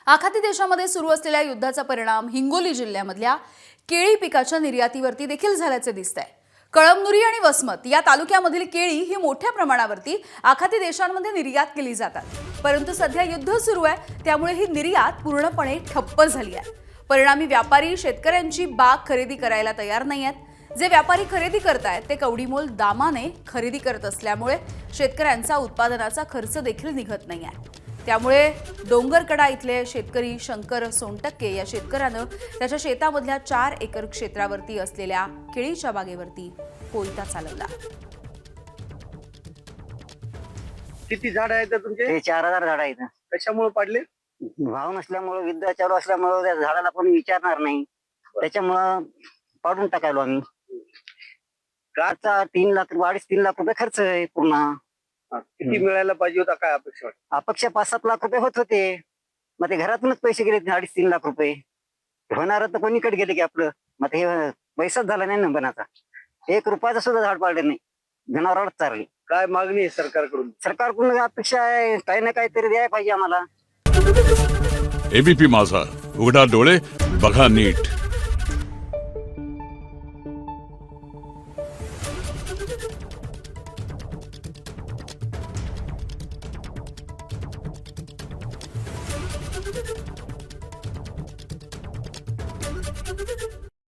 आखाती देशामध्ये सुरू असलेल्या युद्धाचा परिणाम हिंगोली जिल्ह्यामधल्या केळी पिकाच्या निर्यातीवरती देखील झाल्याचे दिसतंय। कळमनुरी आणि वसमत या तालुक्यामधील केळी ही मोठ्या प्रमाणावरती आखाती देशांमध्ये निर्यात केली जातात। परंतु सध्या युद्ध सुरू आहे, त्यामुळे ही निर्यात पूर्णपणे ठप्प झाली आहे। परिणामी व्यापारी शेतकऱ्यांची बाग खरेदी करायला तयार नाहीयेत। जे व्यापारी खरेदी करतायत ते कवडीमोल दामाने खरेदी करत असल्यामुळे शेतकऱ्यांचा उत्पादनाचा खर्च देखील निघत नाहीये। त्यामुळे डोंगरकडा इथले शेतकरी शंकर सोनटक्के या शेतकऱ्यानं त्याच्या शेतामधल्या 4 एकर क्षेत्रावरती असलेल्या केळीच्या बागेवरती कोयता चालवला। किती झाड आहेत तुमचे? ते 4000 झाड आहेत। कशामुळे पाडले? भाव नसल्यामुळे, युद्ध चालू असल्यामुळे त्या झाडाला कोणी विचारणार नाही, त्याच्यामुळं पाडून टाकायलो आम्ही। काचा 3 लाख 2.5-3 लाख रुपये खर्च आहे पूर्ण। किती मिळायला पाहिजे होता, काय अपेक्षा वाटते? अपेक्षा 5-7 लाख रुपये होत होते, मग ते घरातूनच पैसे गेले 2.5-3 लाख रुपये। होणार तर कोणीकडे गेले की आपलं, मग हे पैसाच झाला नाही ना बनाचा। 1 रुपयाचं सुद्धा झाड पाडलं नाही, जनावरांनाच चारली। काय मागणी आहे सरकारकडून? सरकारकडून अपेक्षा आहे काही ना काहीतरी द्यायला पाहिजे आम्हाला। एबीपी माझा, उघडा डोळे बघा नीट।